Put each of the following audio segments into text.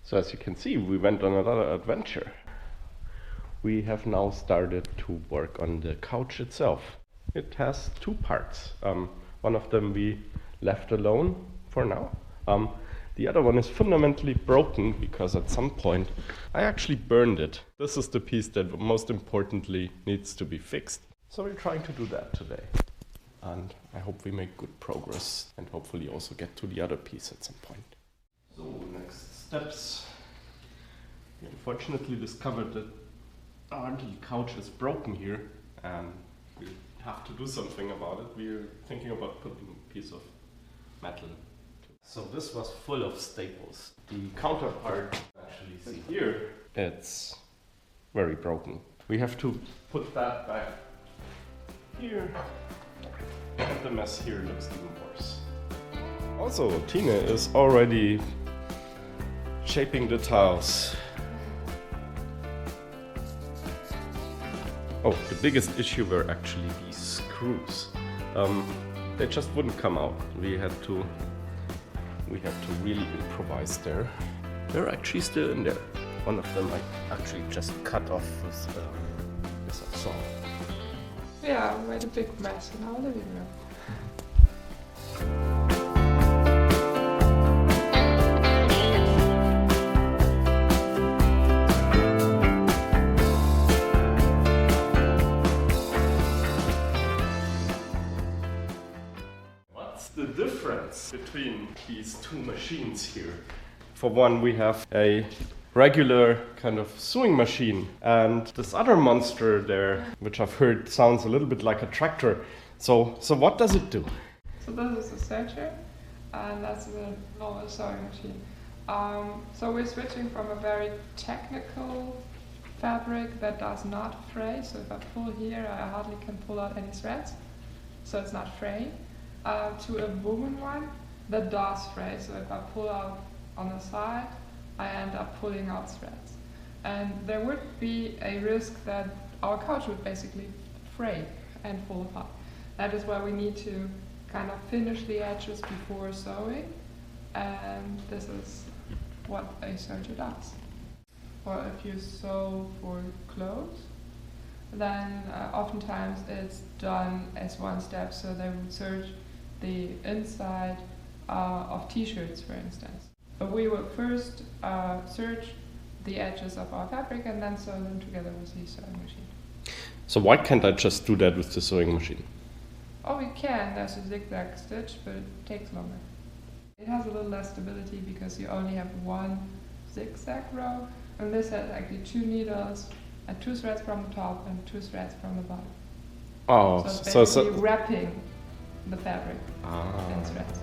So as you can see, we went on another adventure. We have now started to work on the couch itself. It has two parts. One of them we left alone for now. The other one is fundamentally broken because at some point I actually burned it. This is the piece that most importantly needs to be fixed. So we're trying to do that today. And I hope we make good progress and hopefully also get to the other piece at some point. So next steps. We unfortunately discovered that our little couch is broken here and we have to do something about it. We're thinking about putting a piece of metal. So this was full of staples. The counterpart, actually see here, it's very broken. We have to put that back here, and the mess here looks even worse. Also, Tine is already shaping the tiles. Oh, the biggest issue were actually these screws. They just wouldn't come out. We had to really improvise there. They're actually still in there. One of them I actually just cut off with a saw. Yeah, we made a big mess in our living room. What's the difference between these two machines here? For one, we have a regular kind of sewing machine and this other monster there, which I've heard sounds a little bit like a tractor. So what does it do? So this is the serger, and that's the normal sewing machine. So we're switching from a very technical fabric that does not fray. So if I pull here, I hardly can pull out any threads, so it's not fraying, to a woven one that does fray. So if I pull out on the side, I end up pulling out threads. And there would be a risk that our couch would basically fray and fall apart. That is why we need to kind of finish the edges before sewing, and this is what a serger does. Or if you sew for clothes, then oftentimes it's done as one step, so they would serge the inside of t-shirts, for instance. But we will first serge the edges of our fabric and then sew them together with the sewing machine. So why can't I just do that with the sewing machine? Oh, we can. There's a zigzag stitch, but it takes longer. It has a little less stability because you only have one zigzag row, and this has actually 2 needles and 2 threads from the top and 2 threads from the bottom. Oh, so it's basically wrapping the fabric in threads.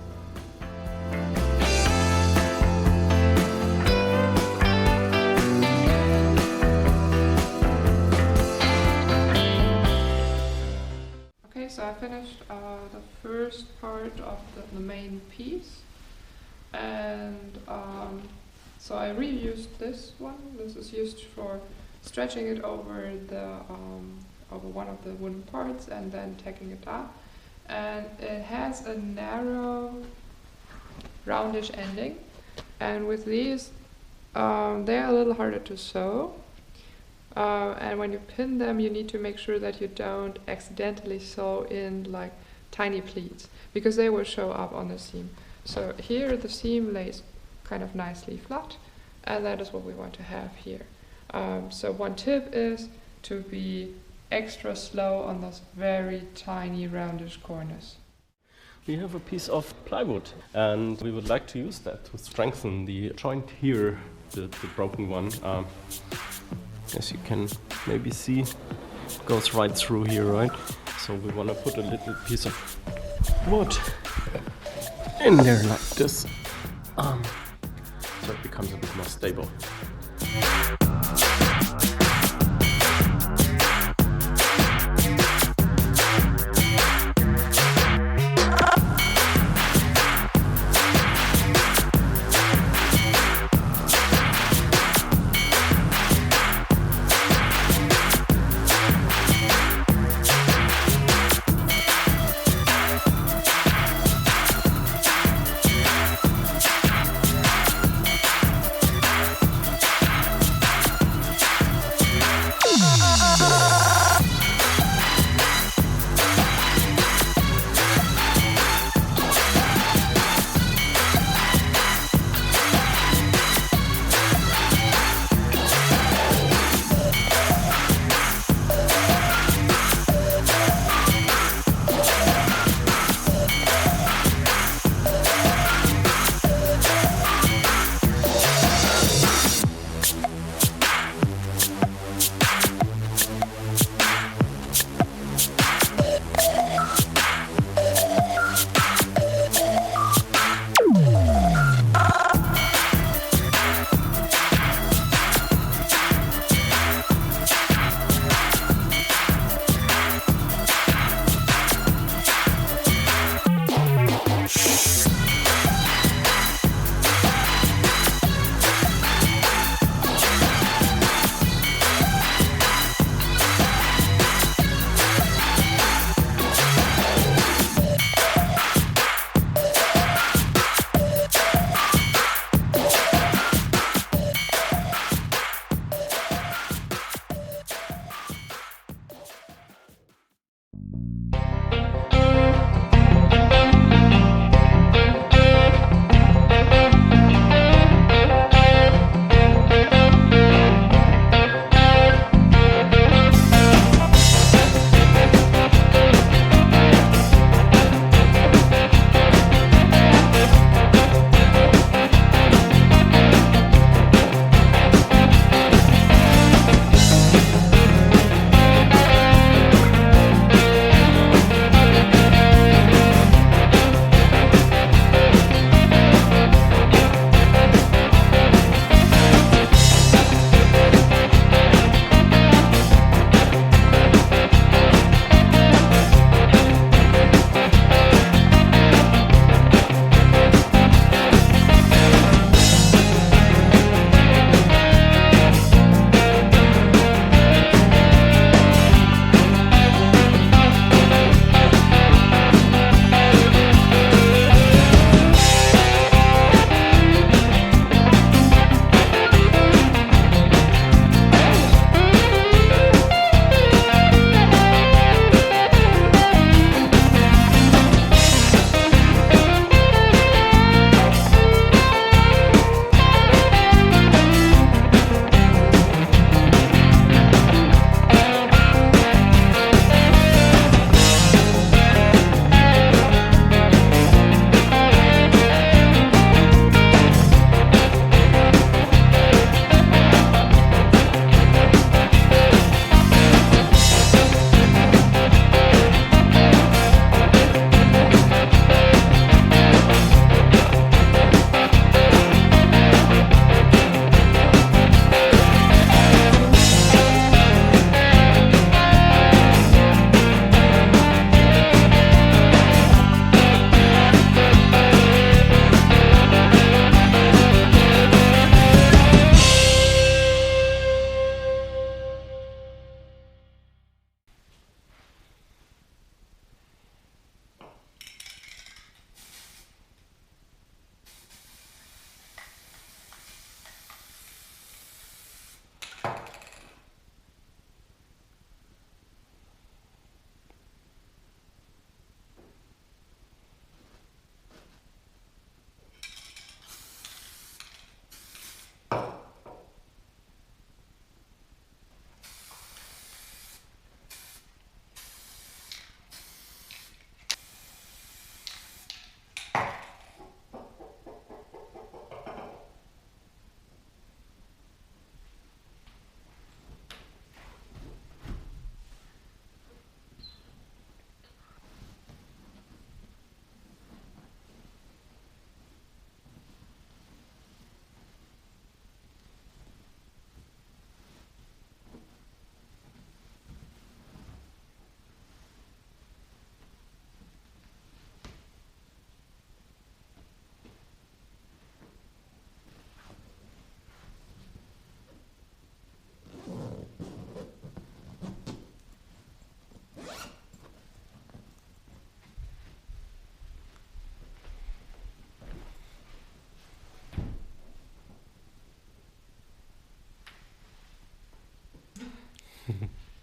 So I finished the first part of the main piece, and so I reused this one. This is used for stretching it over over one of the wooden parts and then tacking it up. And it has a narrow, roundish ending, and with these, they're a little harder to sew. And when you pin them, you need to make sure that you don't accidentally sew in like tiny pleats, because they will show up on the seam. So here the seam lays kind of nicely flat, and that is what we want to have here. So one tip is to be extra slow on those very tiny roundish corners. We have a piece of plywood, and we would like to use that to strengthen the joint here, the broken one. As you can maybe see, it goes right through here, right? So we want to put a little piece of wood in there like this, so it becomes a bit more stable.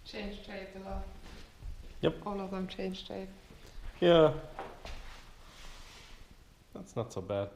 Change shape a lot. Yep. All of them change shape. Yeah. That's not so bad.